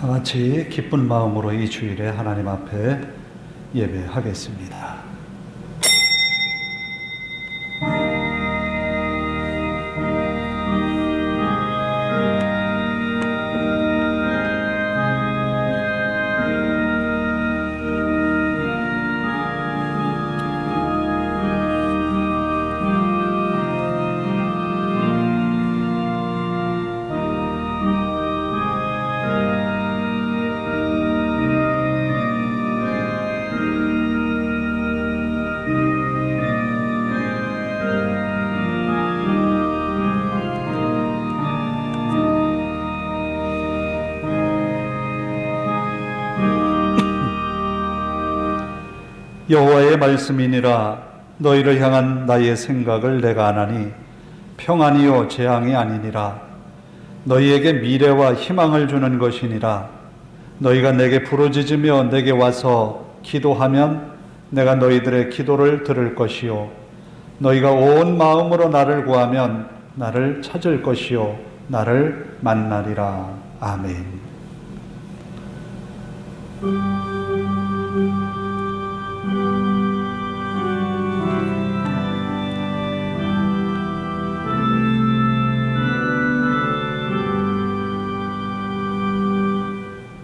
다 같이 기쁜 마음으로 이 주일에 하나님 앞에 예배하겠습니다. 여호와의 말씀이니라. 너희를 향한 나의 생각을 내가 아나니 평안이요 재앙이 아니니라. 너희에게 미래와 희망을 주는 것이니라. 너희가 내게 부르짖으며 내게 와서 기도하면 내가 너희들의 기도를 들을 것이요 너희가 온 마음으로 나를 구하면 나를 찾을 것이요 나를 만나리라. 아멘.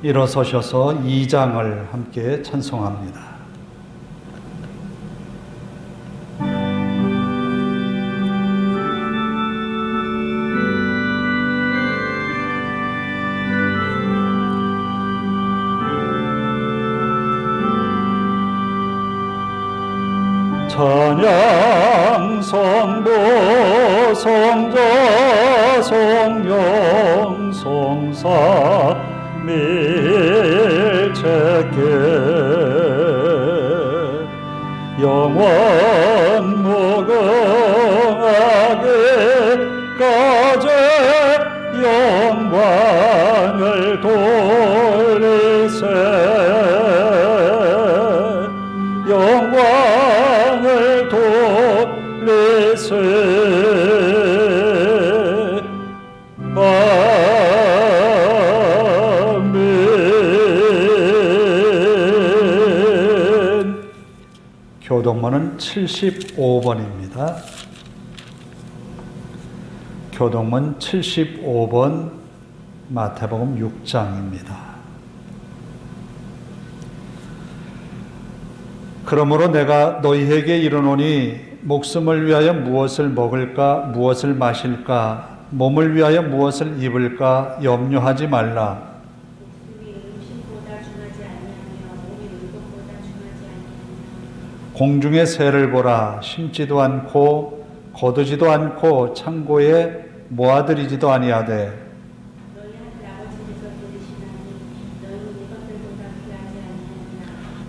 일어서셔서 2장을 함께 찬송합니다. 찬양 성부 성자 성령 성사 밀착해 영원 무궁하게 가제 영광을 돌리세 영광을 돌리세 교동문은 75번입니다. 교동문 75번 마태복음 6장입니다. 그러므로 내가 너희에게 이르노니 목숨을 위하여 무엇을 먹을까 무엇을 마실까 몸을 위하여 무엇을 입을까 염려하지 말라. 공중의 새를 보라. 심지도 않고 거두지도 않고 창고에 모아들이지도 아니하되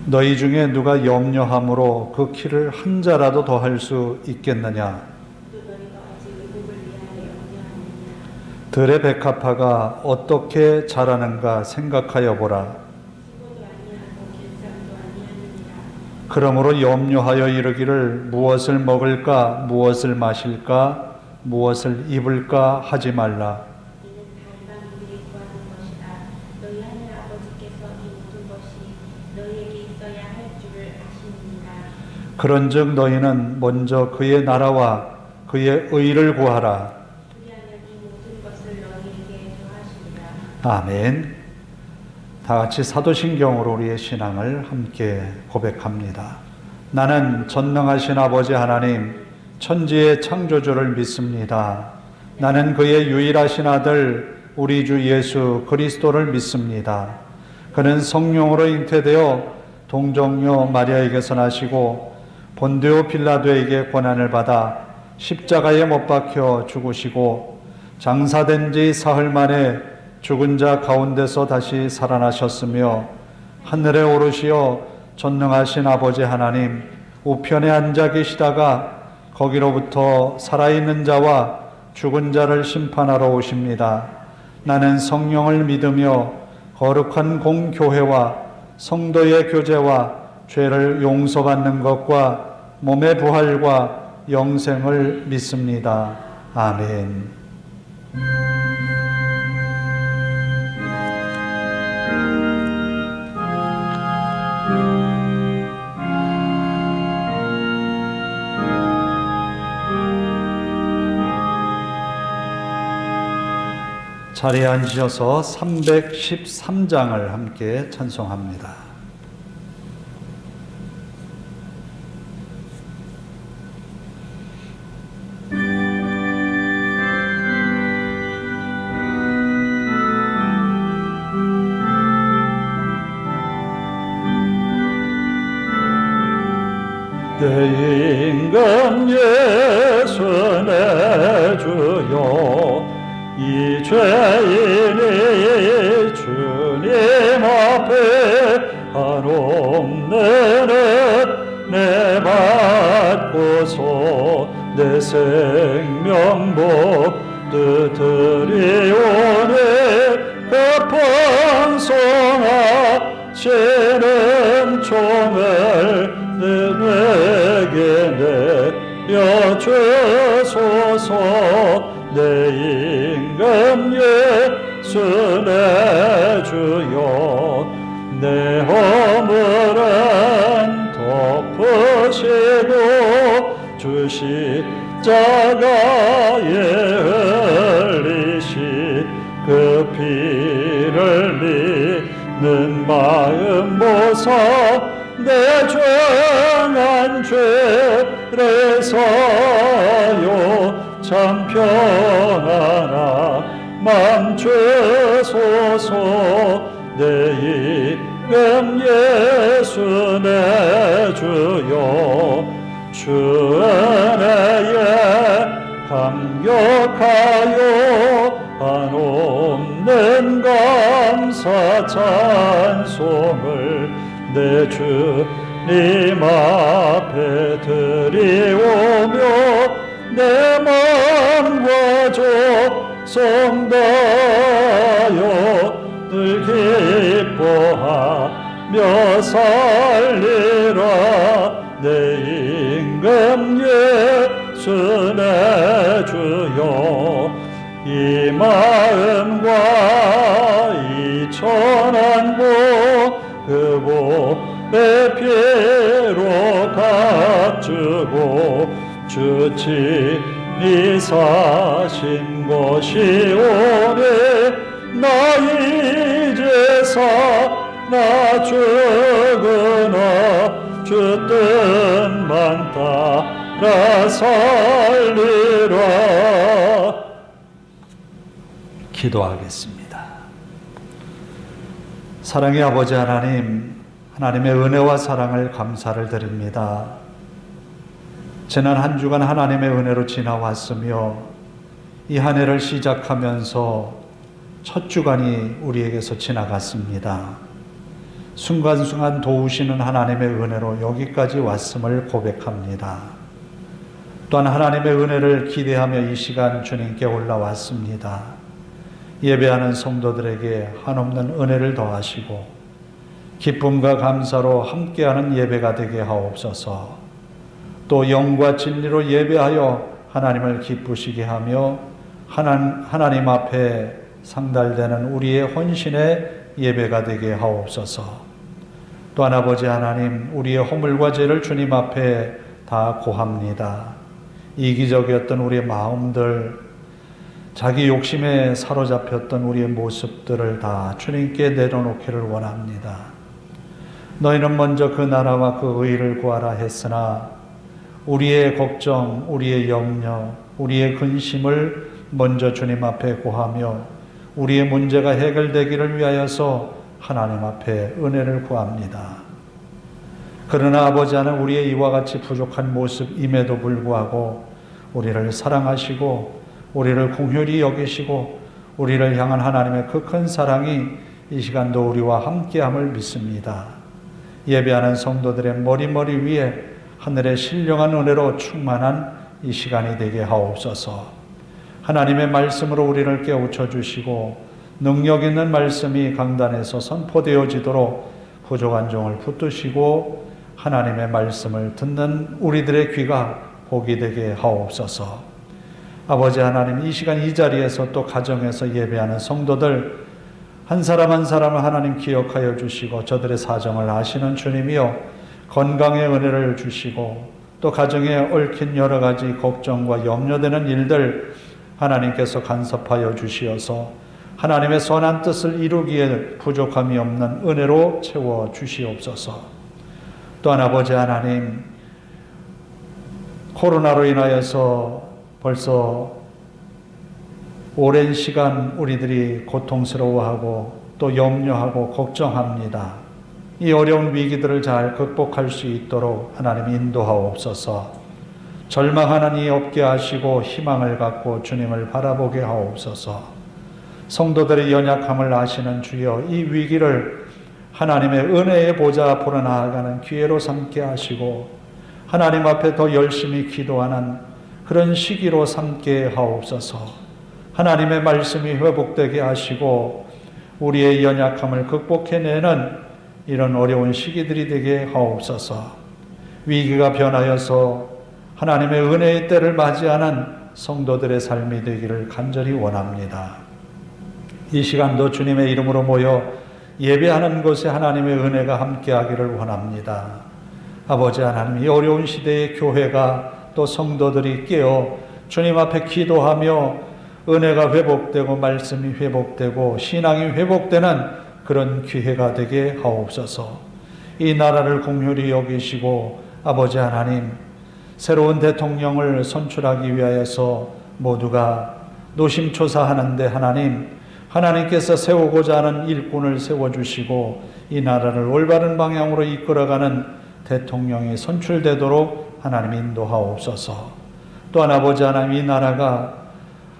너희 중에 누가 염려함으로 그 키를 한 자라도 더 할 수 있겠느냐. 들의 백합화가 어떻게 자라는가 생각하여 보라. 그러므로 염려하여 이르기를 무엇을 먹을까 무엇을 마실까 무엇을 입을까 하지 말라. 그런즉 너희는 먼저 그의 나라와 그의 의를 구하라. 아멘. 다 같이 사도신경으로 우리의 신앙을 함께 고백합니다. 나는 전능하신 아버지 하나님, 천지의 창조주를 믿습니다. 나는 그의 유일하신 아들 우리 주 예수 그리스도를 믿습니다. 그는 성령으로 잉태되어 동정녀 마리아에게서 나시고 본디오 빌라도에게 고난을 받아 십자가에 못 박혀 죽으시고 장사된 지 사흘 만에 죽은 자 가운데서 다시 살아나셨으며 하늘에 오르시어 전능하신 아버지 하나님 우편에 앉아 계시다가 거기로부터 살아있는 자와 죽은 자를 심판하러 오십니다. 나는 성령을 믿으며 거룩한 공교회와 성도의 교제와 죄를 용서받는 것과 몸의 부활과 영생을 믿습니다. 아멘. 자리에 앉으셔서 313장을 함께 찬송합니다. 내 임금 예수 내 주여, 이 죄인이 주님 앞에 한없는 은혜 받고서 내 생명 모두 드리오니 급한 송하시는 종을 내게 내려주소서. 내 임금 예수 내 주여, 내 허물은 덮으시고 주 십자가에 흘리시 그 피를 믿는 마음 보사 내 죄한 죄를 사요 참 평안아 멈추소서. 내 임금 예수 내 주여, 주 은혜에 감격하여 한없는 감사 찬송을 내 주님 앞에 드리오며 내 마음과 조성 다하여 늘 기뻐하며 살리라. 내 임금 예수 내 주여, 이 마음과 이 천한 그 몸의 피로 갖추고 주 친히 사신 것이 오니 나 이제서 나 죽으나 주 뜻만 따라 살리라. 기도하겠습니다. 사랑의 아버지 하나님, 하나님의 은혜와 사랑을 감사를 드립니다. 지난 한 주간 하나님의 은혜로 지나왔으며 이 한 해를 시작하면서 첫 주간이 우리에게서 지나갔습니다. 순간순간 도우시는 하나님의 은혜로 여기까지 왔음을 고백합니다. 또한 하나님의 은혜를 기대하며 이 시간 주님께 올라왔습니다. 예배하는 성도들에게 한없는 은혜를 더하시고 기쁨과 감사로 함께하는 예배가 되게 하옵소서. 또 영과 진리로 예배하여 하나님을 기쁘시게 하며 하나님 앞에 상달되는 우리의 헌신의 예배가 되게 하옵소서. 또한 아버지 하나님, 우리의 허물과 죄를 주님 앞에 다 고합니다. 이기적이었던 우리의 마음들, 자기 욕심에 사로잡혔던 우리의 모습들을 다 주님께 내려놓기를 원합니다. 너희는 먼저 그 나라와 그 의를 구하라 했으나 우리의 걱정, 우리의 염려, 우리의 근심을 먼저 주님 앞에 구하며 우리의 문제가 해결되기를 위하여서 하나님 앞에 은혜를 구합니다. 그러나 아버지 하나님, 우리의 이와 같이 부족한 모습임에도 불구하고 우리를 사랑하시고 우리를 공혈히 여기시고 우리를 향한 하나님의 그 큰 사랑이 이 시간도 우리와 함께함을 믿습니다. 예배하는 성도들의 머리 위에 하늘의 신령한 은혜로 충만한 이 시간이 되게 하옵소서. 하나님의 말씀으로 우리를 깨우쳐 주시고 능력 있는 말씀이 강단에서 선포되어지도록 부족한 종을 붙드시고 하나님의 말씀을 듣는 우리들의 귀가 복이 되게 하옵소서. 아버지 하나님, 이 시간 이 자리에서 또 가정에서 예배하는 성도들 한 사람 한 사람을 하나님 기억하여 주시고 저들의 사정을 아시는 주님이여 건강의 은혜를 주시고 또 가정에 얽힌 여러 가지 걱정과 염려되는 일들 하나님께서 간섭하여 주시어서 하나님의 선한 뜻을 이루기에 부족함이 없는 은혜로 채워 주시옵소서. 또한 아버지 하나님, 코로나로 인하여서 벌써 오랜 시간 우리들이 고통스러워하고 또 염려하고 걱정합니다. 이 어려운 위기들을 잘 극복할 수 있도록 하나님 인도하옵소서. 절망하는 이 없게 하시고 희망을 갖고 주님을 바라보게 하옵소서. 성도들의 연약함을 아시는 주여, 이 위기를 하나님의 은혜의 보좌 앞으로 나아가는 기회로 삼게 하시고 하나님 앞에 더 열심히 기도하는 그런 시기로 삼게 하옵소서. 하나님의 말씀이 회복되게 하시고 우리의 연약함을 극복해내는 이런 어려운 시기들이 되게 하옵소서. 위기가 변하여서 하나님의 은혜의 때를 맞이하는 성도들의 삶이 되기를 간절히 원합니다. 이 시간도 주님의 이름으로 모여 예배하는 곳에 하나님의 은혜가 함께하기를 원합니다. 아버지 하나님, 이 어려운 시대의 교회가 또 성도들이 깨어 주님 앞에 기도하며 은혜가 회복되고 말씀이 회복되고 신앙이 회복되는 그런 기회가 되게 하옵소서. 이 나라를 긍휼히 여기시고 아버지 하나님, 새로운 대통령을 선출하기 위하여서 모두가 노심초사하는데 하나님께서 세우고자 하는 일꾼을 세워주시고 이 나라를 올바른 방향으로 이끌어가는 대통령이 선출되도록 하나님 인도하옵소서. 또한 아버지 하나님, 이 나라가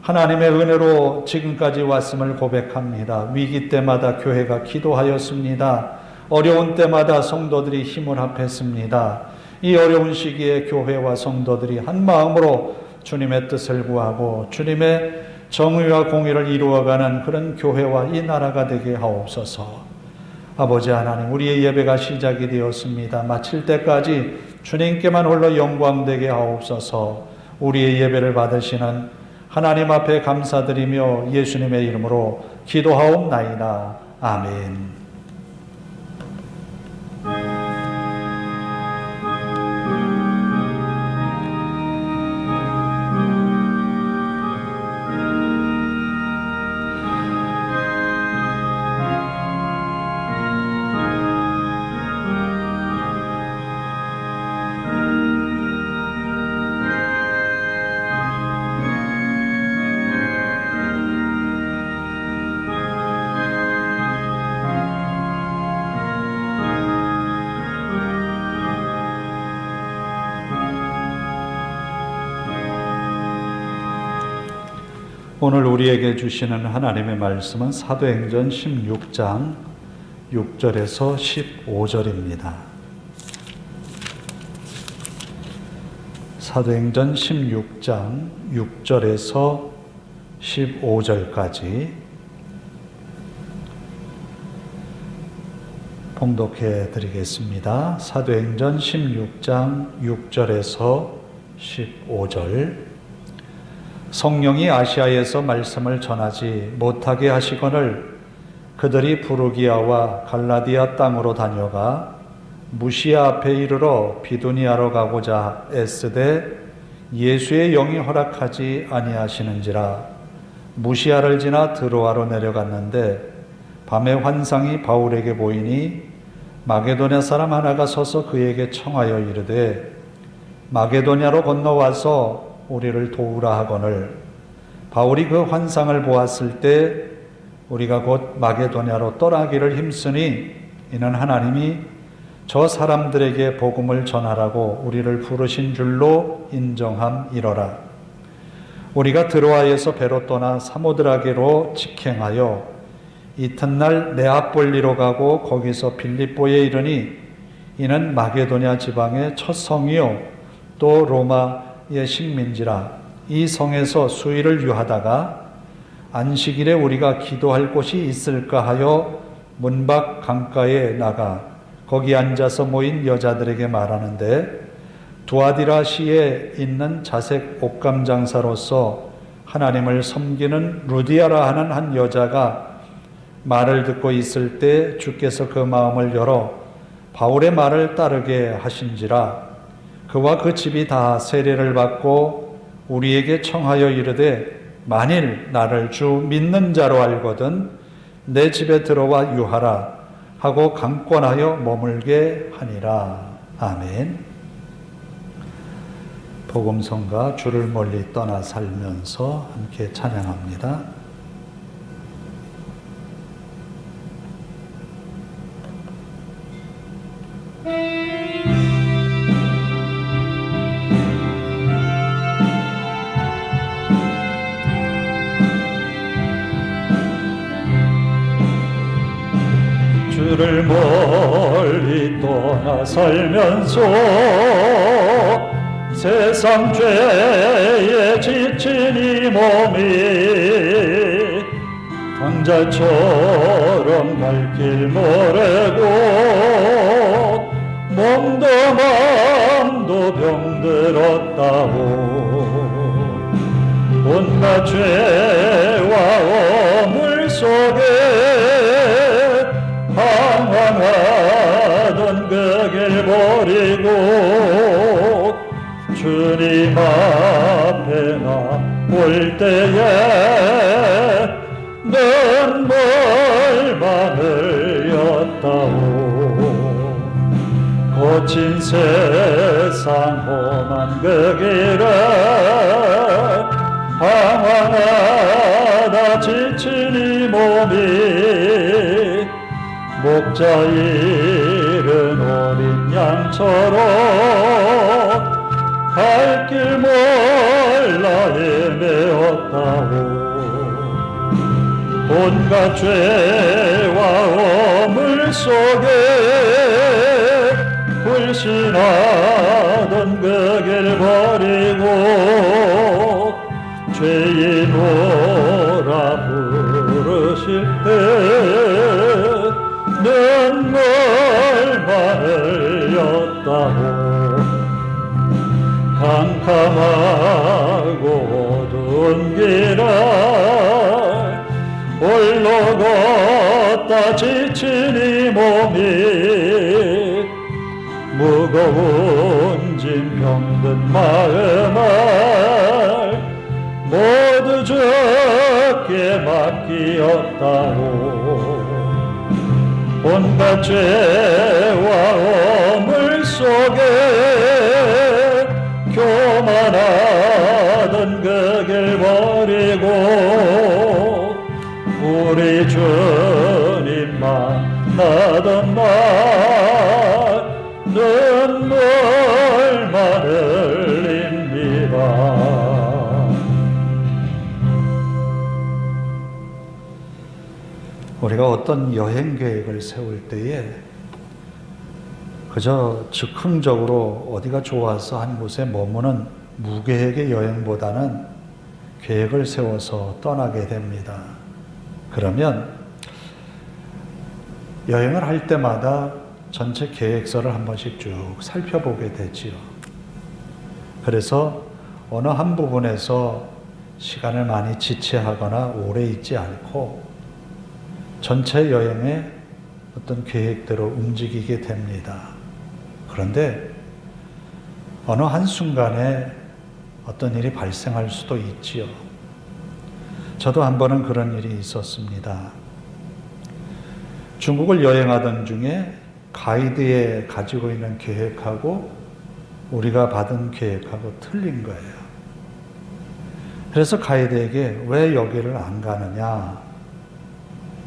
하나님의 은혜로 지금까지 왔음을 고백합니다. 위기 때마다 교회가 기도하였습니다. 어려운 때마다 성도들이 힘을 합했습니다. 이 어려운 시기에 교회와 성도들이 한 마음으로 주님의 뜻을 구하고 주님의 정의와 공의를 이루어가는 그런 교회와 이 나라가 되게 하옵소서. 아버지 하나님, 우리의 예배가 시작이 되었습니다. 마칠 때까지 주님께만 홀로 영광되게 하옵소서. 우리의 예배를 받으시는 하나님 앞에 감사드리며 예수님의 이름으로 기도하옵나이다. 아멘. 오늘 우리에게 주시는 하나님의 말씀은 사도행전 16장 6절에서 15절입니다. 사도행전 16장 6절에서 15절까지 봉독해 드리겠습니다. 사도행전 16장 6절에서 15절. 성령이 아시아에서 말씀을 전하지 못하게 하시거늘 그들이 부르기아와 갈라디아 땅으로 다녀가 무시아 앞에 이르러 비두니아로 가고자 애쓰되 예수의 영이 허락하지 아니하시는지라. 무시아를 지나 드로아로 내려갔는데 밤에 환상이 바울에게 보이니 마게도냐 사람 하나가 서서 그에게 청하여 이르되 마게도냐로 건너와서 우리를 도우라 하거늘 바울이 그 환상을 보았을 때 우리가 곧 마게도냐로 떠나기를 힘쓰니 이는 하나님이 저 사람들에게 복음을 전하라고 우리를 부르신 줄로 인정함이러라. 우리가 드로아에서 배로 떠나 사모드라게로 직행하여 이튿날 네아폴리로 가고 거기서 빌립보에 이르니 이는 마게도냐 지방의 첫 성이요 또 로마의 식민지라. 이 성에서 수일을 유하다가 안식일에 우리가 기도할 곳이 있을까 하여 문 밖 강가에 나가 거기 앉아서 모인 여자들에게 말하는데 두아디라시에 있는 자색 옷감 장사로서 하나님을 섬기는 루디아라 하는 한 여자가 말을 듣고 있을 때 주께서 그 마음을 열어 바울의 말을 따르게 하신지라. 그와 그 집이 다 세례를 받고 우리에게 청하여 이르되 만일 나를 주 믿는 자로 알거든 내 집에 들어와 유하라 하고 강권하여 머물게 하니라. 아멘. 복음성가 주를 멀리 떠나 살면서 함께 찬양합니다. 주를 멀리 떠나 살면서 세상 죄에 지친 이 몸이 당자처럼 갈 길 모르고 몸도 마음도 병들었다고 온갖 죄와 어물 속에 방황하던 그 길 버리고 주님 앞에 나 올 때에 눈물만 흘렸다오. 거친 세상 험한 그 길을 방황하다 지친 이 몸이 목자 잃은 어린 양처럼 갈 길 몰라 헤매었다고 온갖 죄와 어물 속에 불신하던 그 길 버리고 죄인 오라 부르실 때 눈물만 흘렸다고 캄캄하고 어두운 길을 홀로 걷다 지친 이 몸이 무거운 짐 병든 마음을 모두 주께 맡기었다고 온갖 죄와 어물 속에 교만하던 그 길 버리고 우리 주님 만나던 날 눈물만 흘립니다. 우리가 어떤 여행 계획을 세울 때에 그저 즉흥적으로 어디가 좋아서 한 곳에 머무는 무계획의 여행보다는 계획을 세워서 떠나게 됩니다. 그러면 여행을 할 때마다 전체 계획서를 한 번씩 쭉 살펴보게 되지요. 그래서 어느 한 부분에서 시간을 많이 지체하거나 오래 있지 않고 전체 여행의 어떤 계획대로 움직이게 됩니다. 그런데 어느 한순간에 어떤 일이 발생할 수도 있지요. 저도 한 번은 그런 일이 있었습니다. 중국을 여행하던 중에 가이드에 가지고 있는 계획하고 우리가 받은 계획하고 틀린 거예요. 그래서 가이드에게 왜 여기를 안 가느냐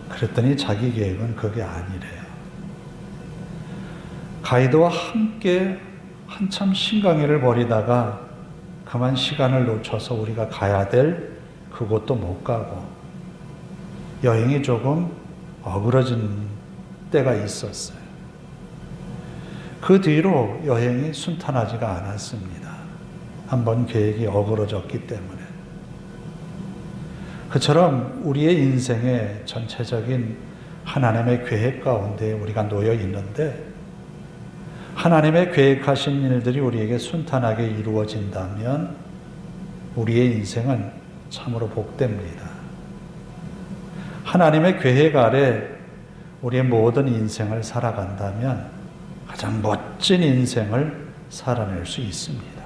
그랬더니 자기 계획은 그게 아니래요. 가이드와 함께 한참 신강회를 벌이다가 그만 시간을 놓쳐서 우리가 가야 될 그곳도 못 가고 여행이 조금 어그러진 때가 있었어요. 그 뒤로 여행이 순탄하지가 않았습니다. 한번 계획이 어그러졌기 때문에. 그처럼 우리의 인생의 전체적인 하나님의 계획 가운데 우리가 놓여 있는데 하나님의 계획하신 일들이 우리에게 순탄하게 이루어진다면 우리의 인생은 참으로 복됩니다. 하나님의 계획 아래 우리의 모든 인생을 살아간다면 가장 멋진 인생을 살아낼 수 있습니다.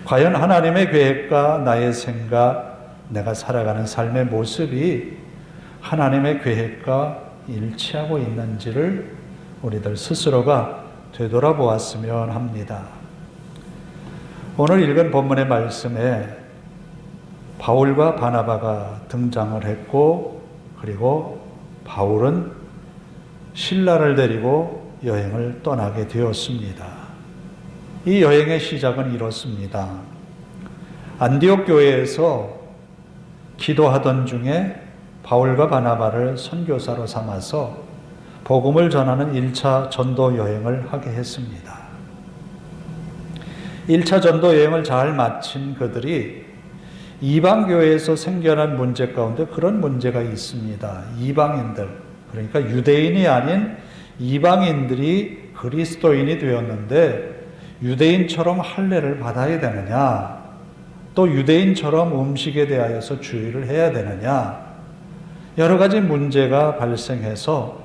과연 하나님의 계획과 나의 생각, 내가 살아가는 삶의 모습이 하나님의 계획과 일치하고 있는지를 우리들 스스로가 되돌아보았으면 합니다. 오늘 읽은 본문의 말씀에 바울과 바나바가 등장을 했고, 그리고 바울은 실라를 데리고 여행을 떠나게 되었습니다. 이 여행의 시작은 이렇습니다. 안디옥 교회에서 기도하던 중에 바울과 바나바를 선교사로 삼아서 복음을 전하는 1차 전도 여행을 하게 했습니다. 1차 전도 여행을 잘 마친 그들이 이방교회에서 생겨난 문제 가운데 그런 문제가 있습니다. 이방인들, 그러니까 유대인이 아닌 이방인들이 그리스도인이 되었는데 유대인처럼 할례를 받아야 되느냐, 또 유대인처럼 음식에 대하여서 주의를 해야 되느냐, 여러 가지 문제가 발생해서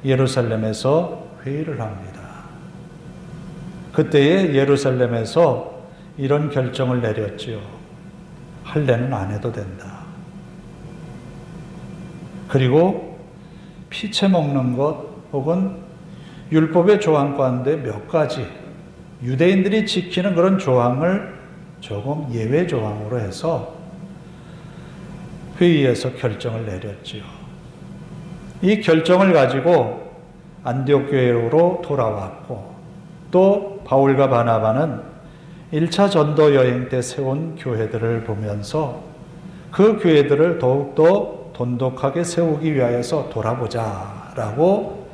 예루살렘에서 회의를 합니다. 그때에 예루살렘에서 이런 결정을 내렸지요. 할례는 안 해도 된다. 그리고 피채 먹는 것 혹은 율법의 조항 가운데 몇 가지 유대인들이 지키는 그런 조항을 조금 예외 조항으로 해서 회의에서 결정을 내렸지요. 이 결정을 가지고 안디옥 교회로 돌아왔고, 또 바울과 바나바는 1차 전도 여행 때 세운 교회들을 보면서 그 교회들을 더욱더 돈독하게 세우기 위하여서 돌아보자라고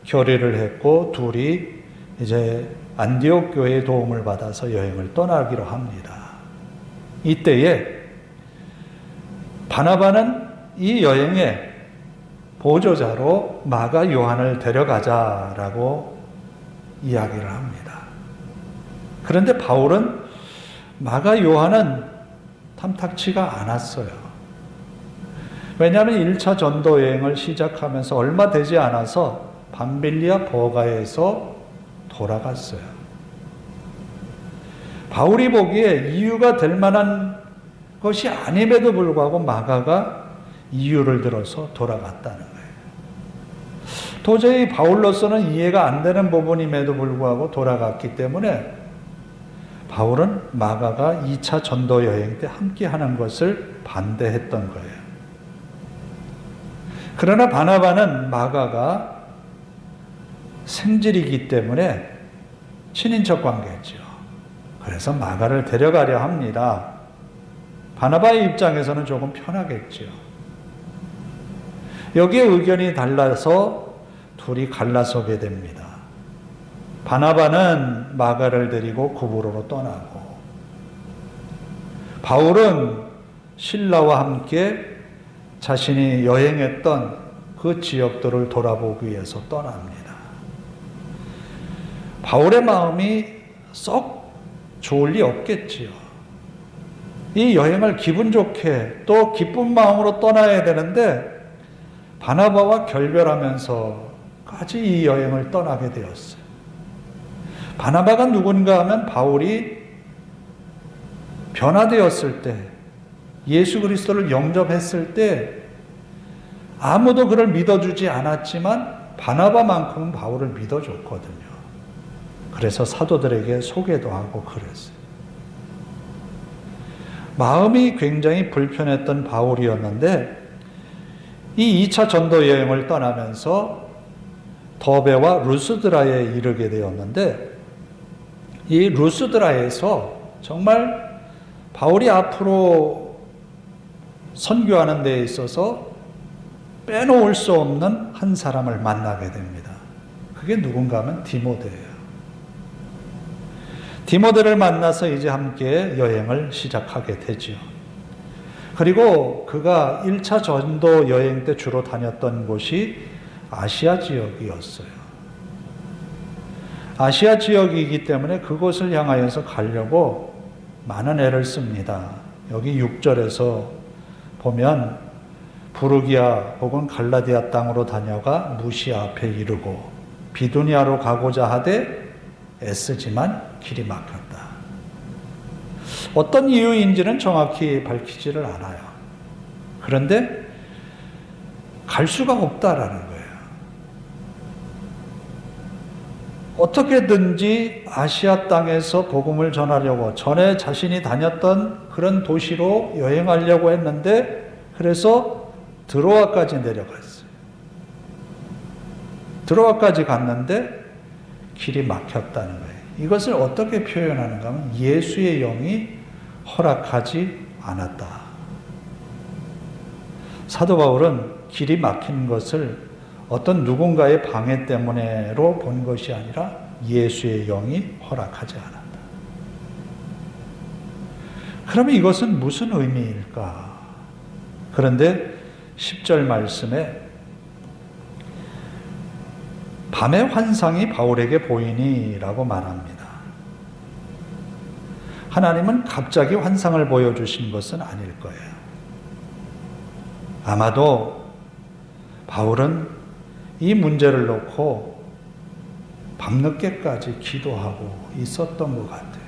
결의를 했고, 둘이 이제 안디옥 교회의 도움을 받아서 여행을 떠나기로 합니다. 이때에 바나바는 이 여행에 보조자로 마가 요한을 데려가자라고 이야기를 합니다. 그런데 바울은 마가 요한은 탐탁치가 않았어요. 왜냐하면 1차 전도 여행을 시작하면서 얼마 되지 않아서 밤빌리아 버가에서 돌아갔어요. 바울이 보기에 이유가 될 만한 것이 아님에도 불구하고 마가가 이유를 들어서 돌아갔다는 거예요. 도저히 바울로서는 이해가 안 되는 부분임에도 불구하고 돌아갔기 때문에 바울은 마가가 2차 전도 여행 때 함께 하는 것을 반대했던 거예요. 그러나 바나바는 마가가 생질이기 때문에 친인척 관계죠. 그래서 마가를 데려가려 합니다. 바나바의 입장에서는 조금 편하겠죠. 여기에 의견이 달라서 둘이 갈라서게 됩니다. 바나바는 마가를 데리고 구브로로 떠나고, 바울은 실라와 함께 자신이 여행했던 그 지역들을 돌아보기 위해서 떠납니다. 바울의 마음이 썩 좋을 리 없겠지요. 이 여행을 기분 좋게 또 기쁜 마음으로 떠나야 되는데 바나바와 결별하면서까지 이 여행을 떠나게 되었어요. 바나바가 누군가 하면 바울이 변화되었을 때, 예수 그리스도를 영접했을 때 아무도 그를 믿어주지 않았지만 바나바만큼은 바울을 믿어줬거든요. 그래서 사도들에게 소개도 하고 그랬어요. 마음이 굉장히 불편했던 바울이었는데 이 2차 전도 여행을 떠나면서 더베와 루스드라에 이르게 되었는데, 이 루스드라에서 정말 바울이 앞으로 선교하는 데에 있어서 빼놓을 수 없는 한 사람을 만나게 됩니다. 그게 누군가 하면 디모데예요. 디모데를 만나서 이제 함께 여행을 시작하게 되죠. 그리고 그가 1차 전도 여행 때 주로 다녔던 곳이 아시아 지역이었어요. 아시아 지역이기 때문에 그곳을 향하여서 가려고 많은 애를 씁니다. 여기 6절에서 보면 부르기아 혹은 갈라디아 땅으로 다녀가 무시아 앞에 이르고 비두니아로 가고자 하되 애쓰지만 길이 막혔다. 어떤 이유인지는 정확히 밝히지를 않아요. 그런데 갈 수가 없다라는 거예요. 어떻게든지 아시아 땅에서 복음을 전하려고 전에 자신이 다녔던 그런 도시로 여행하려고 했는데 그래서 드로아까지 내려갔어요. 드로아까지 갔는데 길이 막혔다는 거예요. 이것을 어떻게 표현하는가 하면 예수의 영이 허락하지 않았다. 사도 바울은 길이 막힌 것을 어떤 누군가의 방해 때문에로 본 것이 아니라 예수의 영이 허락하지 않았다. 그러면 이것은 무슨 의미일까? 그런데 10절 말씀에 밤의 환상이 바울에게 보이니 라고 말합니다. 하나님은 갑자기 환상을 보여주신 것은 아닐 거예요. 아마도 바울은 이 문제를 놓고 밤늦게까지 기도하고 있었던 것 같아요.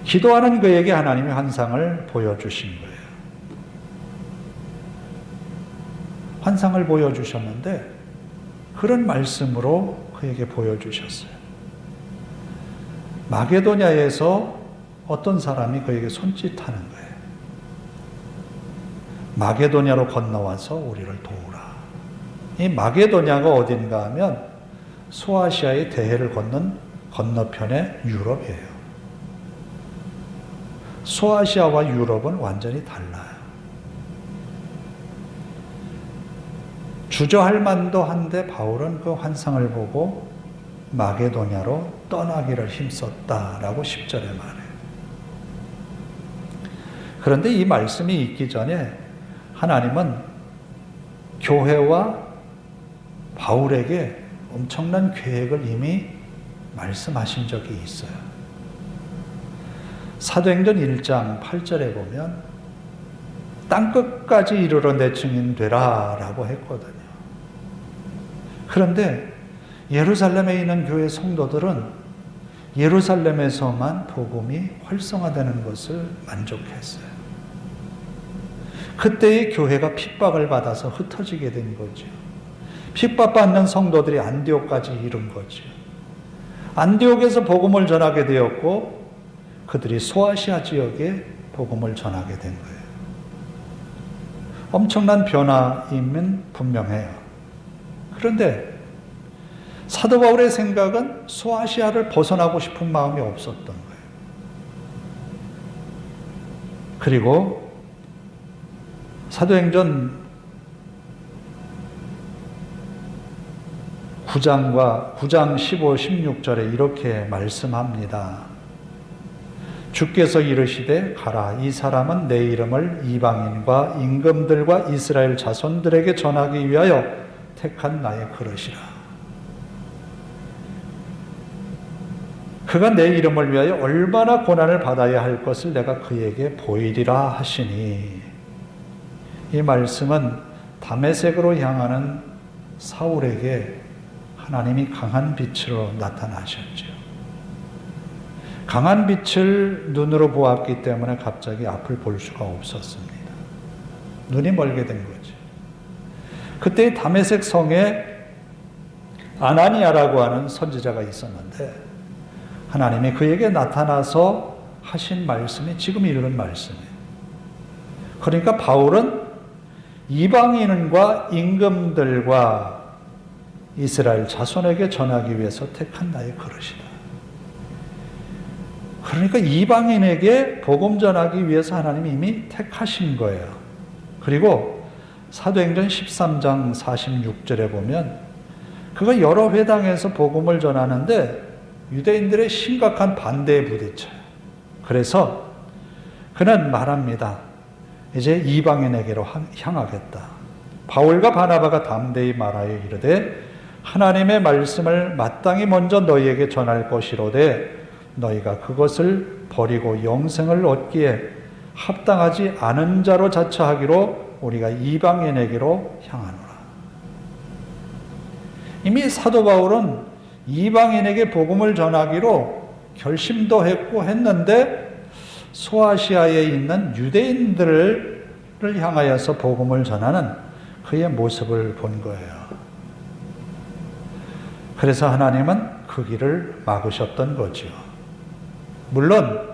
기도하는 그에게 하나님이 환상을 보여주신 거예요. 환상을 보여주셨는데 그런 말씀으로 그에게 보여주셨어요. 마게도냐에서 어떤 사람이 그에게 손짓하는 거예요. 마게도냐로 건너와서 우리를 도우라. 이 마게도냐가 어딘가 하면 소아시아의 대해를 걷는 건너편의 유럽이에요. 소아시아와 유럽은 완전히 달라요. 주저할 만도 한데 바울은 그 환상을 보고 마게도냐로 떠나기를 힘썼다라고 10절에 말해요. 그런데 이 말씀이 있기 전에 하나님은 교회와 바울에게 엄청난 계획을 이미 말씀하신 적이 있어요. 사도행전 1장 8절에 보면 땅끝까지 이르러 내 증인 되라 라고 했거든요. 그런데 예루살렘에 있는 교회 성도들은 예루살렘에서만 복음이 활성화되는 것을 만족했어요. 그때의 교회가 핍박을 받아서 흩어지게 된 거죠. 핍박받는 성도들이 안디옥까지 이른 거죠. 안디옥에서 복음을 전하게 되었고 그들이 소아시아 지역에 복음을 전하게 된 거예요. 엄청난 변화임은 분명해요. 그런데 사도 바울의 생각은 소아시아를 벗어나고 싶은 마음이 없었던 거예요. 그리고 사도행전 9장 15, 16절에 이렇게 말씀합니다. 주께서 이르시되 가라. 이 사람은 내 이름을 이방인과 임금들과 이스라엘 자손들에게 전하기 위하여 택한 나의 그릇이라. 그가 내 이름을 위하여 얼마나 고난을 받아야 할 것을 내가 그에게 보이리라 하시니, 이 말씀은 다메섹으로 향하는 사울에게 하나님이 강한 빛으로 나타나셨죠. 강한 빛을 눈으로 보았기 때문에 갑자기 앞을 볼 수가 없었습니다. 눈이 멀게 된 거죠. 그때 다메섹 성에 아나니아라고 하는 선지자가 있었는데 하나님이 그에게 나타나서 하신 말씀이 지금 읽은 말씀이에요. 그러니까 바울은 이방인과 임금들과 이스라엘 자손에게 전하기 위해서 택한 나의 그릇이다. 그러니까 이방인에게 복음 전하기 위해서 하나님이 이미 택하신 거예요. 그리고 사도행전 13장 46절에 보면 그가 여러 회당에서 복음을 전하는데 유대인들의 심각한 반대에 부딪혀요. 그래서 그는 말합니다. 이제 이방인에게로 향하겠다. 바울과 바나바가 담대히 말하여 이르되 하나님의 말씀을 마땅히 먼저 너희에게 전할 것이로되 너희가 그것을 버리고 영생을 얻기에 합당하지 않은 자로 자처하기로 우리가 이방인에게로 향하노라. 이미 사도 바울은 이방인에게 복음을 전하기로 결심도 했고 했는데 소아시아에 있는 유대인들을 향하여서 복음을 전하는 그의 모습을 본 거예요. 그래서 하나님은 그 길을 막으셨던 거죠. 물론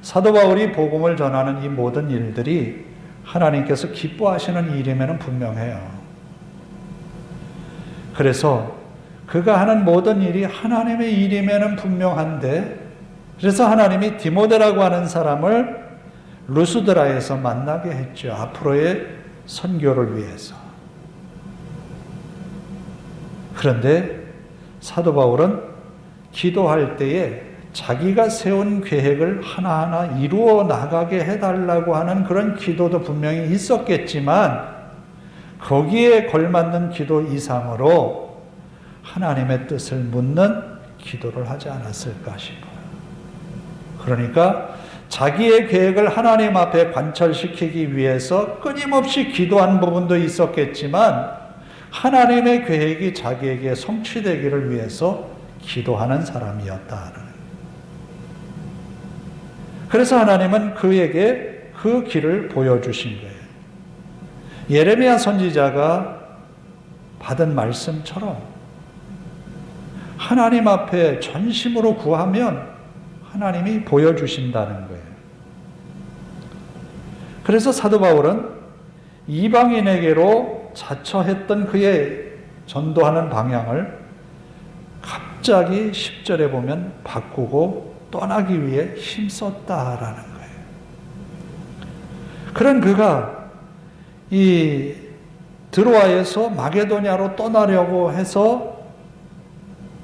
사도 바울이 복음을 전하는 이 모든 일들이 하나님께서 기뻐하시는 일임에는 분명해요. 그래서 그가 하는 모든 일이 하나님의 일임에는 분명한데, 그래서 하나님이 디모데라고 하는 사람을 루스드라에서 만나게 했죠. 앞으로의 선교를 위해서. 그런데 사도 바울은 기도할 때에 자기가 세운 계획을 하나하나 이루어 나가게 해달라고 하는 그런 기도도 분명히 있었겠지만, 거기에 걸맞는 기도 이상으로 하나님의 뜻을 묻는 기도를 하지 않았을까 싶어요. 그러니까 자기의 계획을 하나님 앞에 관철시키기 위해서 끊임없이 기도한 부분도 있었겠지만, 하나님의 계획이 자기에게 성취되기를 위해서 기도하는 사람이었다. 그래서 하나님은 그에게 그 길을 보여주신 거예요. 예레미야 선지자가 받은 말씀처럼 하나님 앞에 전심으로 구하면 하나님이 보여주신다는 거예요. 그래서 사도 바울은 이방인에게로 자처했던 그의 전도하는 방향을 갑자기 10절에 보면 바꾸고 떠나기 위해 힘썼다라는 거예요. 그런 그가 이 드로아에서 마게도냐로 떠나려고 해서,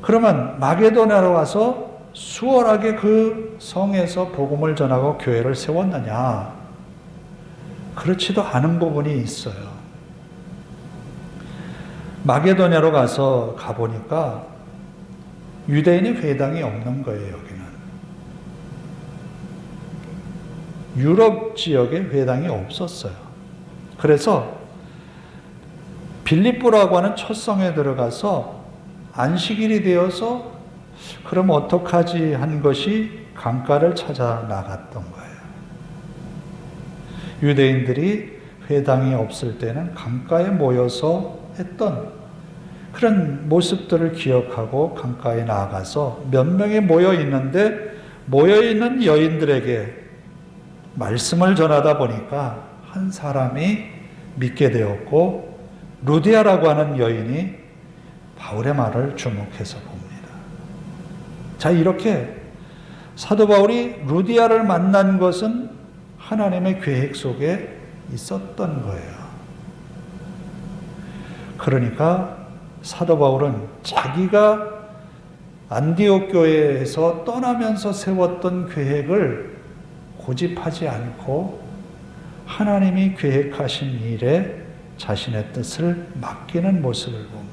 그러면 마게도냐로 가서 수월하게 그 성에서 복음을 전하고 교회를 세웠느냐? 그렇지도 않은 부분이 있어요. 마게도냐로 가보니까 유대인의 회당이 없는 거예요, 여기는. 유럽 지역에 회당이 없었어요. 그래서 빌립보라고 하는 첫 성에 들어가서 안식일이 되어서 그럼 어떡하지 한 것이 강가를 찾아 나갔던 거예요. 유대인들이 회당이 없을 때는 강가에 모여서 했던 그런 모습들을 기억하고 강가에 나가서 몇 명이 모여 있는데, 모여 있는 여인들에게 말씀을 전하다 보니까 한 사람이 믿게 되었고, 루디아라고 하는 여인이 바울의 말을 주목해서 봅니다. 자, 이렇게 사도 바울이 루디아를 만난 것은 하나님의 계획 속에 있었던 거예요. 그러니까 사도 바울은 자기가 안디옥 교회에서 떠나면서 세웠던 계획을 고집하지 않고 하나님이 계획하신 일에 자신의 뜻을 맡기는 모습을 봅니다.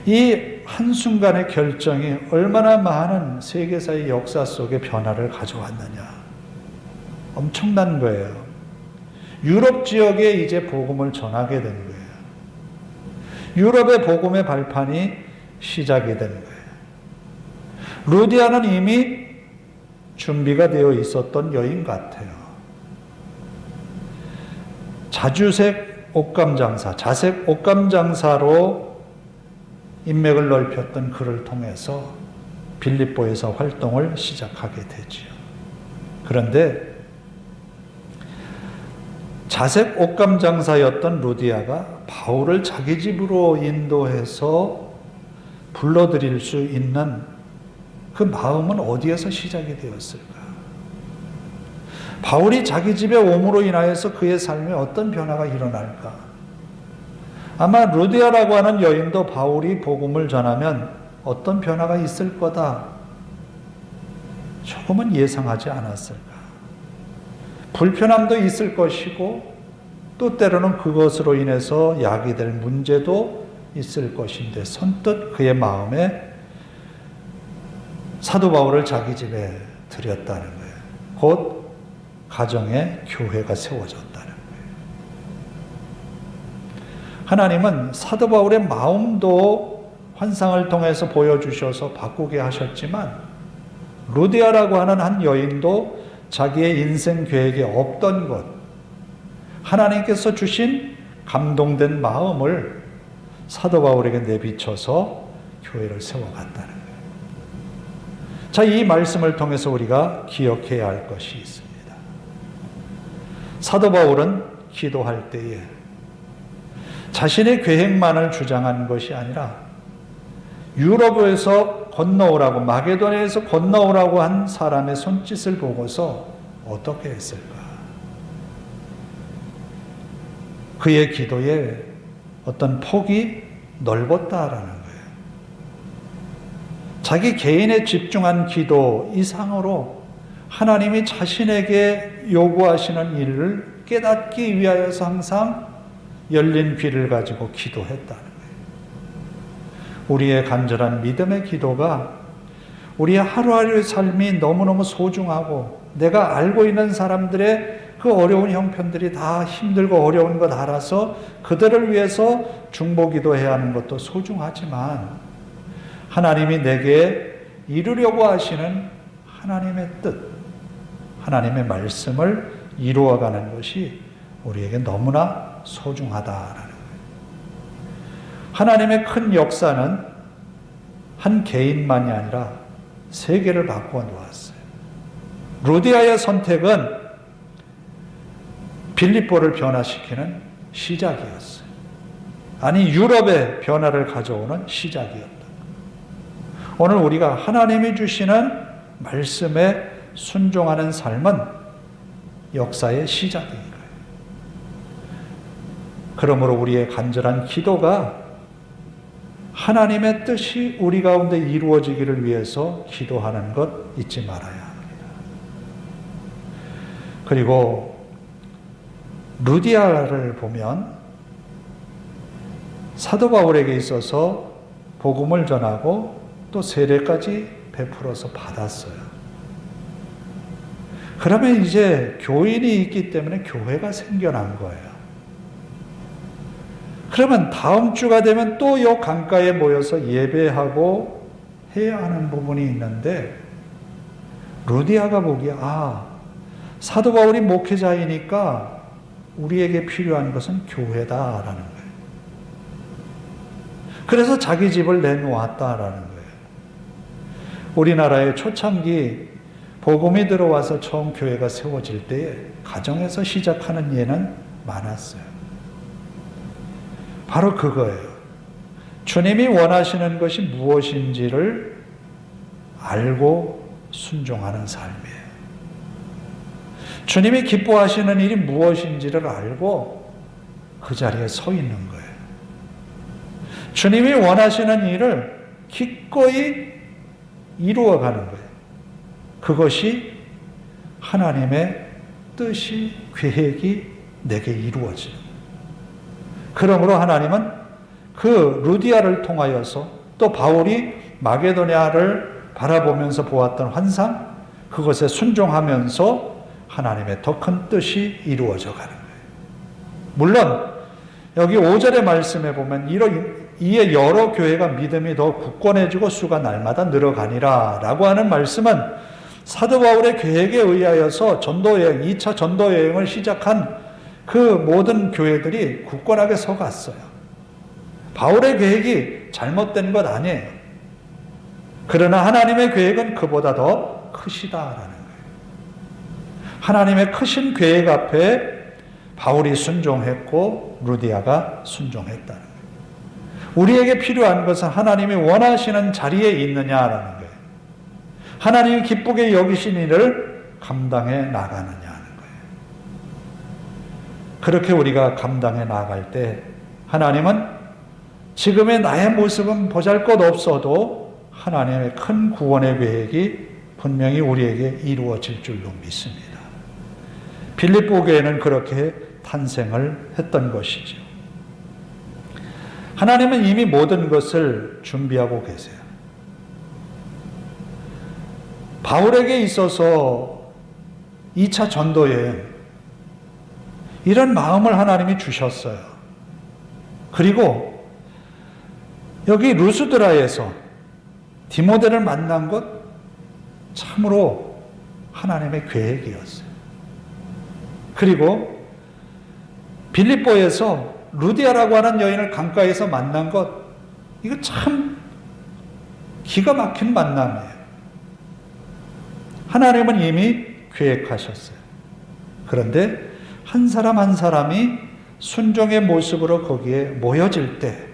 이 한순간의 결정이 얼마나 많은 세계사의 역사 속에 변화를 가져왔느냐. 엄청난 거예요. 유럽 지역에 이제 복음을 전하게 된 거예요. 유럽의 복음의 발판이 시작이 된 거예요. 루디아는 이미 준비가 되어 있었던 여인 같아요. 자색 옷감 장사로 인맥을 넓혔던 그를 통해서 빌립보에서 활동을 시작하게 되지요. 그런데 자색 옷감 장사였던 루디아가 바울을 자기 집으로 인도해서 불러들일 수 있는 그 마음은 어디에서 시작이 되었을까? 바울이 자기 집에 옴으로 인하여서 그의 삶에 어떤 변화가 일어날까? 아마 루디아라고 하는 여인도 바울이 복음을 전하면 어떤 변화가 있을 거다, 조금은 예상하지 않았을까? 불편함도 있을 것이고, 또 때로는 그것으로 인해서 야기될 문제도 있을 것인데, 선뜻 그의 마음에 사도 바울을 자기 집에 들였다는 거예요. 곧 가정에 교회가 세워졌다는 거예요. 하나님은 사도 바울의 마음도 환상을 통해서 보여주셔서 바꾸게 하셨지만, 루디아라고 하는 한 여인도 자기의 인생 계획에 없던 것, 하나님께서 주신 감동된 마음을 사도 바울에게 내비쳐서 교회를 세워갔다는 거예요. 자, 이 말씀을 통해서 우리가 기억해야 할 것이 있습니다. 사도 바울은 기도할 때에 자신의 계획만을 주장한 것이 아니라 유럽에서 건너오라고, 마게도냐에서 건너오라고 한 사람의 손짓을 보고서 어떻게 했을까? 그의 기도에 어떤 폭이 넓었다라는 거예요. 자기 개인에 집중한 기도 이상으로 하나님이 자신에게 요구하시는 일을 깨닫기 위하여서 항상 열린 귀를 가지고 기도했다는 거예요. 우리의 간절한 믿음의 기도가 우리의 하루하루의 삶이 너무너무 소중하고, 내가 알고 있는 사람들의 그 어려운 형편들이 다 힘들고 어려운 것 알아서 그들을 위해서 중보기도해야 하는 것도 소중하지만, 하나님이 내게 이루려고 하시는 하나님의 뜻, 하나님의 말씀을 이루어가는 것이 우리에게 너무나 소중하다라는 거예요. 하나님의 큰 역사는 한 개인만이 아니라 세계를 바꾸어 놓았어요. 루디아의 선택은 빌립보를 변화시키는 시작이었어요. 아니, 유럽의 변화를 가져오는 시작이었다. 오늘 우리가 하나님이 주시는 말씀에 순종하는 삶은 역사의 시작인 거예요. 그러므로 우리의 간절한 기도가 하나님의 뜻이 우리 가운데 이루어지기를 위해서 기도하는 것 잊지 말아야 합니다. 그리고 루디아를 보면 사도 바울에게 있어서 복음을 전하고 또 세례까지 베풀어서 받았어요. 그러면 이제 교인이 있기 때문에 교회가 생겨난 거예요. 그러면 다음 주가 되면 또 이 강가에 모여서 예배하고 해야 하는 부분이 있는데, 루디아가 보기에 사도 바울이 목회자이니까 우리에게 필요한 것은 교회다라는 거예요. 그래서 자기 집을 내놓았다라는 거예요. 우리나라의 초창기 복음이 들어와서 처음 교회가 세워질 때에 가정에서 시작하는 예는 많았어요. 바로 그거예요. 주님이 원하시는 것이 무엇인지를 알고 순종하는 삶이에요. 주님이 기뻐하시는 일이 무엇인지를 알고 그 자리에 서 있는 거예요. 주님이 원하시는 일을 기꺼이 이루어가는 거예요. 그것이 하나님의 뜻이, 계획이 내게 이루어지는 거예요. 그러므로 하나님은 그 루디아를 통하여서 또 바울이 마게도냐를 바라보면서 보았던 환상, 그것에 순종하면서 하나님의 더 큰 뜻이 이루어져 가는 거예요. 물론 여기 5절의 말씀에 보면 이에 여러 교회가 믿음이 더 굳건해지고 수가 날마다 늘어가니라 라고 하는 말씀은 사도 바울의 계획에 의하여서 전도여행, 2차 전도여행을 시작한 그 모든 교회들이 굳건하게 서갔어요. 바울의 계획이 잘못된 것 아니에요. 그러나 하나님의 계획은 그보다 더 크시다라는 거예요. 하나님의 크신 계획 앞에 바울이 순종했고 루디아가 순종했다는 거예요. 우리에게 필요한 것은 하나님이 원하시는 자리에 있느냐라는 거예요. 하나님이 기쁘게 여기신 일을 감당해 나가느냐는 거예요. 그렇게 우리가 감당해 나갈 때 하나님은 지금의 나의 모습은 보잘것없어도 하나님의 큰 구원의 계획이 분명히 우리에게 이루어질 줄로 믿습니다. 빌립보 교회는 그렇게 탄생을 했던 것이죠. 하나님은 이미 모든 것을 준비하고 계세요. 바울에게 있어서 2차 전도여행, 이런 마음을 하나님이 주셨어요. 그리고 여기 루스드라에서 디모데를 만난 것, 참으로 하나님의 계획이었어요. 그리고 빌립보에서 루디아라고 하는 여인을 강가에서 만난 것, 이거 참 기가 막힌 만남이에요. 하나님은 이미 계획하셨어요. 그런데 한 사람 한 사람이 순종의 모습으로 거기에 모여질 때,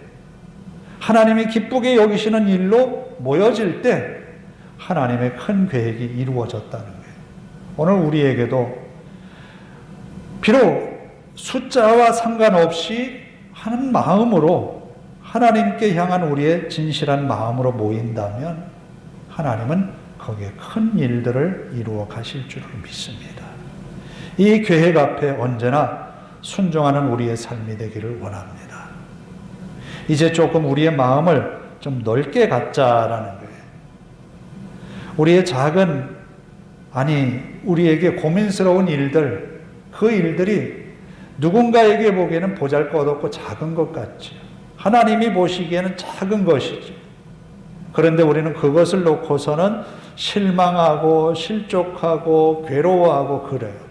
하나님이 기쁘게 여기시는 일로 모여질 때 하나님의 큰 계획이 이루어졌다는 거예요. 오늘 우리에게도 비록 숫자와 상관없이 하는 마음으로 하나님께 향한 우리의 진실한 마음으로 모인다면 하나님은 거기에 큰 일들을 이루어 가실 줄을 믿습니다. 이 계획 앞에 언제나 순종하는 우리의 삶이 되기를 원합니다. 이제 조금 우리의 마음을 좀 넓게 갖자라는 거예요. 우리의 작은, 우리에게 고민스러운 일들, 그 일들이 누군가에게 보기에는 보잘것없고 작은 것 같죠. 하나님이 보시기에는 작은 것이죠. 그런데 우리는 그것을 놓고서는 실망하고 실족하고 괴로워하고 그래요.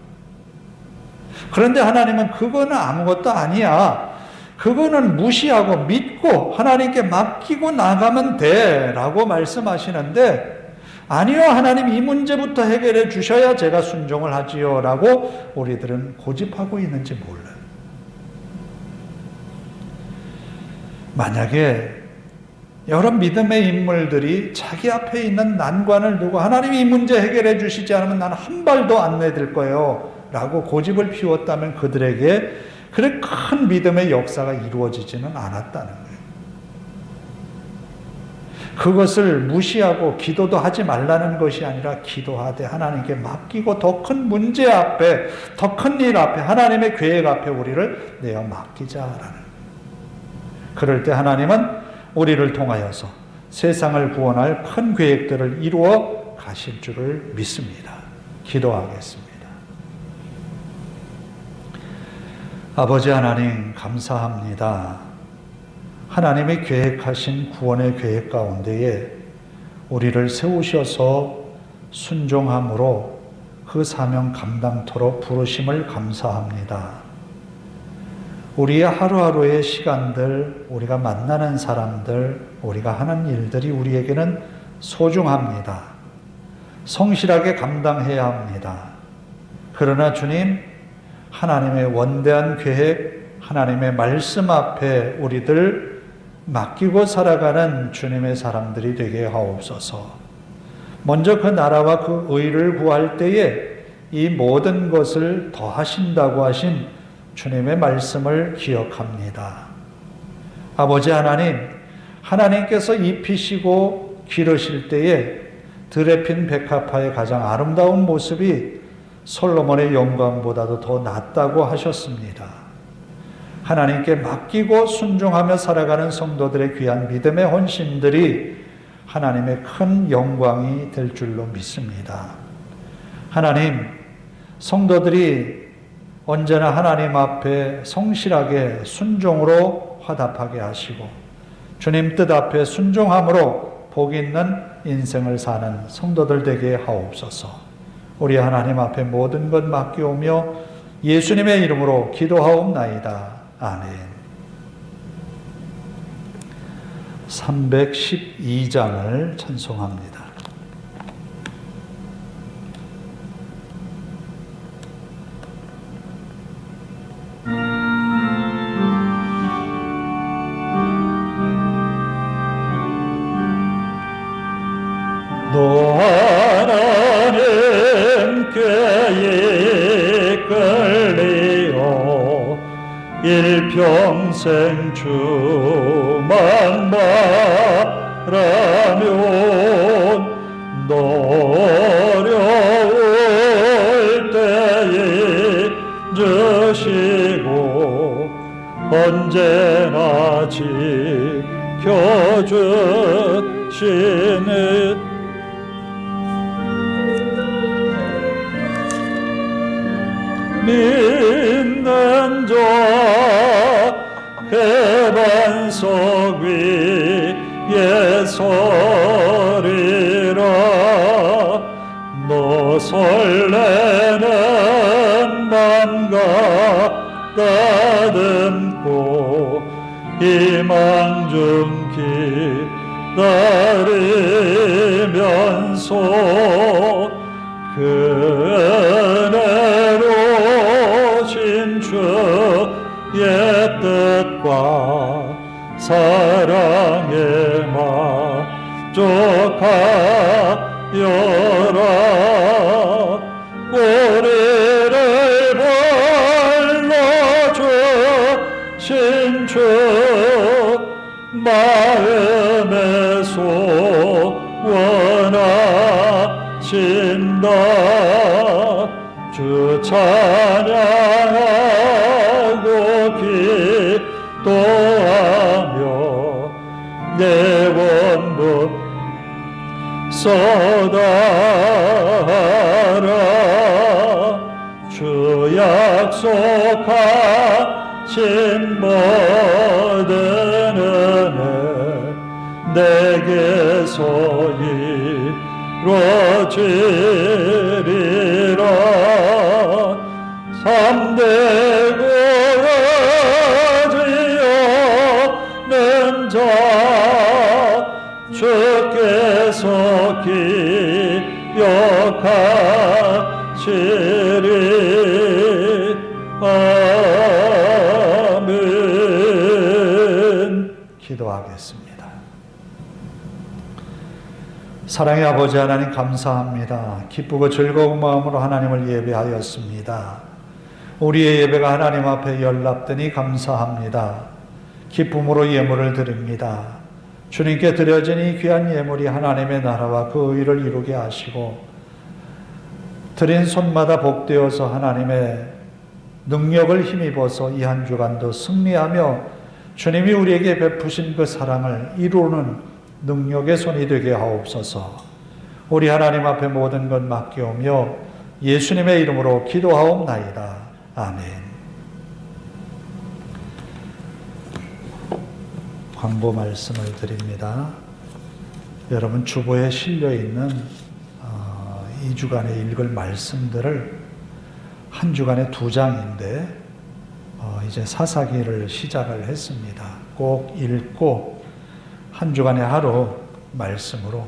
그런데 하나님은 그거는 아무것도 아니야. 그거는 무시하고 믿고 하나님께 맡기고 나가면 돼 라고 말씀하시는데, 아니요, 하나님 이 문제부터 해결해 주셔야 제가 순종을 하지요 라고 우리들은 고집하고 있는지 몰라요. 만약에 여러 믿음의 인물들이 자기 앞에 있는 난관을 두고 하나님이 이 문제 해결해 주시지 않으면 나는 한 발도 안 내딜 거예요 라고 고집을 피웠다면 그들에게 그런 큰 믿음의 역사가 이루어지지는 않았다는 거예요. 그것을 무시하고 기도도 하지 말라는 것이 아니라 기도하되 하나님께 맡기고 더 큰 문제 앞에, 더 큰 일 앞에, 하나님의 계획 앞에 우리를 내어 맡기자라는 거예요. 그럴 때 하나님은 우리를 통하여서 세상을 구원할 큰 계획들을 이루어 가실 줄을 믿습니다. 기도하겠습니다. 아버지 하나님 감사합니다. 하나님이 계획하신 구원의 계획 가운데에 우리를 세우셔서 순종함으로 그 사명 감당토록 부르심을 감사합니다. 우리의 하루하루의 시간들, 우리가 만나는 사람들, 우리가 하는 일들이 우리에게는 소중합니다. 성실하게 감당해야 합니다. 그러나 주님, 하나님의 원대한 계획, 하나님의 말씀 앞에 우리들 맡기고 살아가는 주님의 사람들이 되게 하옵소서. 먼저 그 나라와 그 의를 구할 때에 이 모든 것을 더하신다고 하신 주님의 말씀을 기억합니다. 아버지 하나님, 하나님께서 입히시고 기르실 때에 들에 핀 백합화의 가장 아름다운 모습이 솔로몬의 영광보다도 더 낫다고 하셨습니다. 하나님께 맡기고 순종하며 살아가는 성도들의 귀한 믿음의 헌신들이 하나님의 큰 영광이 될 줄로 믿습니다. 하나님, 성도들이 언제나 하나님 앞에 성실하게 순종으로 화답하게 하시고 주님 뜻 앞에 순종함으로 복 있는 인생을 사는 성도들 되게 하옵소서. 우리 하나님 앞에 모든 것 맡기오며 예수님의 이름으로 기도하옵나이다. 아멘. 312장을 찬송합니다. 너 하나님께 이끌리어 일평생 주만 바라면 너 어려울 때에 주시고 언제나 지켜주시는 믿는 자 그 반석 위에 서리라 설레는 맘과 다듬고 희망 중 기다리면서 그 은혜로 진주의 뜻과 사랑에 만족하여라. 우리를 불러주신 주 마음에 소원하신다. 주 찬양하고 기도하며 내 원문 쏟아라. 주 약속하신 모든 은혜 내게서 이루어지리라. 참되 구하지어는 자 주께서 기억하시리. 아멘. 기도하겠습니다. 사랑의 아버지 하나님 감사합니다. 기쁘고 즐거운 마음으로 하나님을 예배하였습니다. 우리의 예배가 하나님 앞에 연락되니 감사합니다. 기쁨으로 예물을 드립니다. 주님께 드려진 이 귀한 예물이 하나님의 나라와 그 의를 이루게 하시고 드린 손마다 복되어서 하나님의 능력을 힘입어서 이 한 주간도 승리하며 주님이 우리에게 베푸신 그 사랑을 이루는 능력의 손이 되게 하옵소서. 우리 하나님 앞에 모든 것 맡기오며 예수님의 이름으로 기도하옵나이다. 아멘. 광고 말씀을 드립니다. 여러분 주보에 실려있는 2주간에 읽을 말씀들을 한 주간에 2장인데 이제 사사기를 시작을 했습니다. 꼭 읽고 한 주간에 하루 말씀으로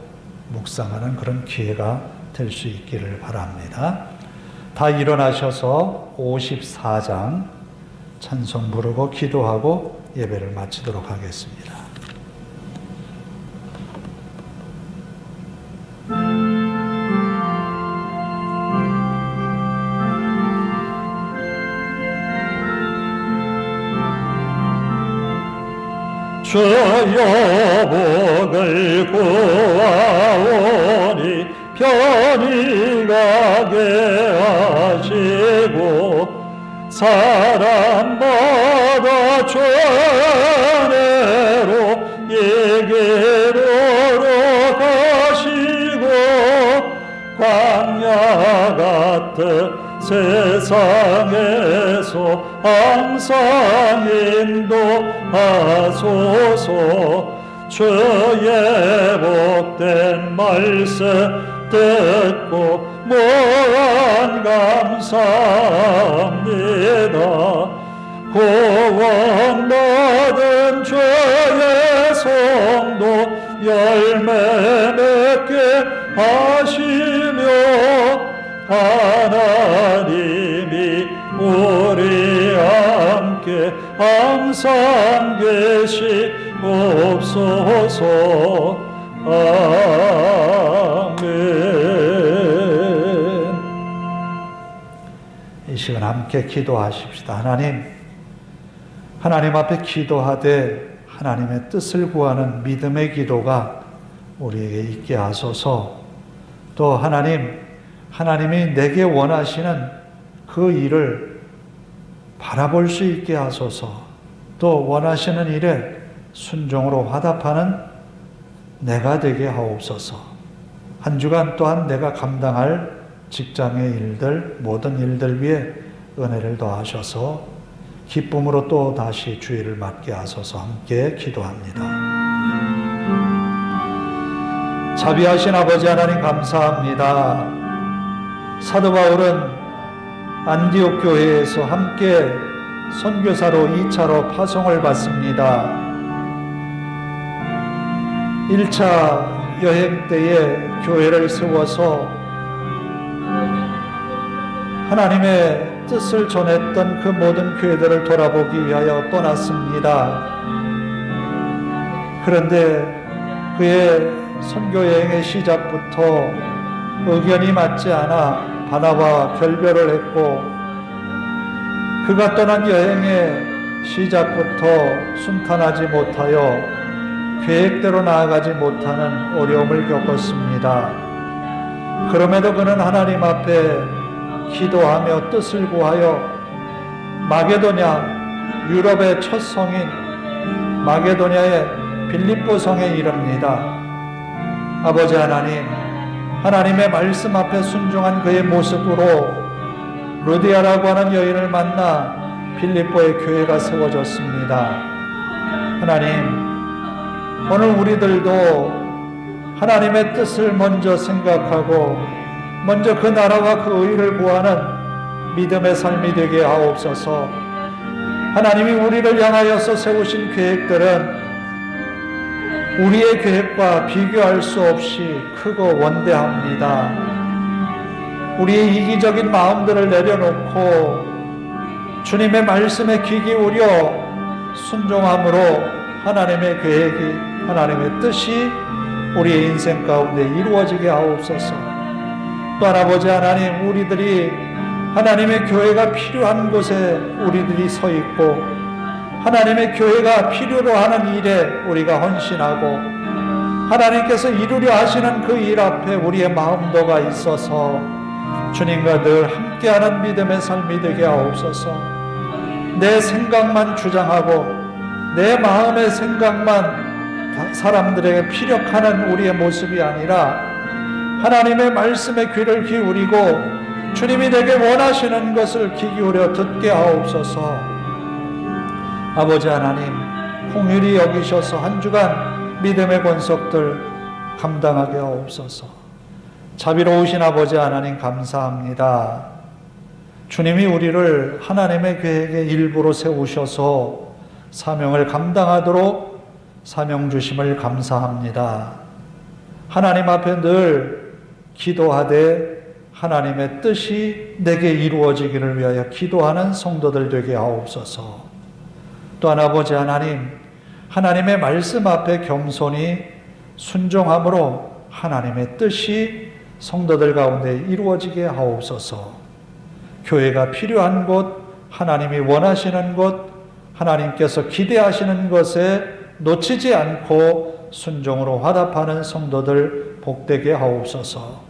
묵상하는 그런 기회가 될 수 있기를 바랍니다. 다 일어나셔서 54장 찬송 부르고 기도하고 예배를 마치도록 하겠습니다. 주여 복을 구하오니 편히 가게 하시고 사람마다 주 은혜로 이기로 가시고 광야 같은 세상에서 항상 인도하소서. 주의 복된 말씀 듣고 무한 감사합니다. 구원받은 주의 성도 열매 맺게 하시며 하나님이 우리 함께 항상 계시옵소서. 아멘. 이 시간 함께 기도하십시다. 하나님 앞에 기도하되 하나님의 뜻을 구하는 믿음의 기도가 우리에게 있게 하소서. 또 하나님이 내게 원하시는 그 일을 바라볼 수 있게 하소서. 또 원하시는 일에 순종으로 화답하는 내가 되게 하옵소서. 한 주간 또한 내가 감당할 직장의 일들, 모든 일들 위에 은혜를 더하셔서 기쁨으로 또 다시 주의를 맡게 하소서. 함께 기도합니다. 자비하신 아버지 하나님 감사합니다. 사도 바울은 안디옥 교회에서 함께 선교사로 2차로 파송을 받습니다. 1차 여행 때에 교회를 세워서 하나님의 뜻을 전했던 그 모든 교회들을 돌아보기 위하여 떠났습니다. 그런데 그의 선교 여행의 시작부터 의견이 맞지 않아 바나바와 결별을 했고, 그가 떠난 여행의 시작부터 순탄하지 못하여 계획대로 나아가지 못하는 어려움을 겪었습니다. 그럼에도 그는 하나님 앞에 기도하며 뜻을 구하여 마게도냐, 유럽의 첫 성인 마게도냐의 빌립보 성에 이릅니다. 아버지 하나님, 하나님의 말씀 앞에 순종한 그의 모습으로 루디아라고 하는 여인을 만나 빌립보의 교회가 세워졌습니다. 하나님, 오늘 우리들도 하나님의 뜻을 먼저 생각하고 먼저 그 나라와 그 의를 구하는 믿음의 삶이 되게 하옵소서. 하나님이 우리를 향하여서 세우신 계획들은 우리의 계획과 비교할 수 없이 크고 원대합니다. 우리의 이기적인 마음들을 내려놓고 주님의 말씀에 귀 기울여 순종함으로 하나님의 계획이, 하나님의 뜻이 우리의 인생 가운데 이루어지게 하옵소서. 또한 아버지 하나님, 우리들이 하나님의 교회가 필요한 곳에 우리들이 서 있고 하나님의 교회가 필요로 하는 일에 우리가 헌신하고 하나님께서 이루려 하시는 그 일 앞에 우리의 마음도가 있어서 주님과 늘 함께하는 믿음의 삶이 되게 하옵소서. 내 생각만 주장하고 내 마음의 생각만 사람들에게 피력하는 우리의 모습이 아니라 하나님의 말씀에 귀를 기울이고 주님이 내게 원하시는 것을 귀 기울여 듣게 하옵소서. 아버지 하나님, 긍휼히 여기셔서 한 주간 믿음의 권속들 감당하게 하옵소서. 자비로우신 아버지 하나님 감사합니다. 주님이 우리를 하나님의 계획의 일부로 세우셔서 사명을 감당하도록 사명 주심을 감사합니다. 하나님 앞에 늘 기도하되 하나님의 뜻이 내게 이루어지기를 위하여 기도하는 성도들 되게 하옵소서. 또한 아버지 하나님, 하나님의 말씀 앞에 겸손히 순종함으로 하나님의 뜻이 성도들 가운데 이루어지게 하옵소서. 교회가 필요한 곳, 하나님이 원하시는 곳, 하나님께서 기대하시는 것에 놓치지 않고 순종으로 화답하는 성도들 복되게 하옵소서.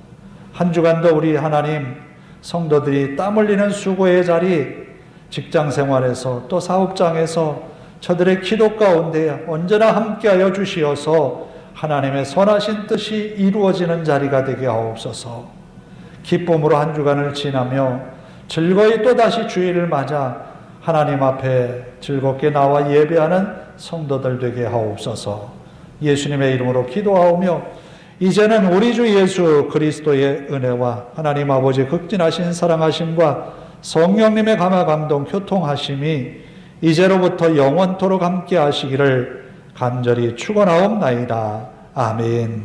한 주간도 우리 하나님 성도들이 땀 흘리는 수고의 자리, 직장 생활에서 또 사업장에서 저들의 기도 가운데 언제나 함께하여 주시어서 하나님의 선하신 뜻이 이루어지는 자리가 되게 하옵소서. 기쁨으로 한 주간을 지나며 즐거이 또다시 주일을 맞아 하나님 앞에 즐겁게 나와 예배하는 성도들 되게 하옵소서. 예수님의 이름으로 기도하오며 이제는 우리 주 예수 그리스도의 은혜와 하나님 아버지 극진하신 사랑하심과 성령님의 감화 감동 교통하심이 이제로부터 영원토록 함께 하시기를 간절히 축원하옵나이다. 아멘.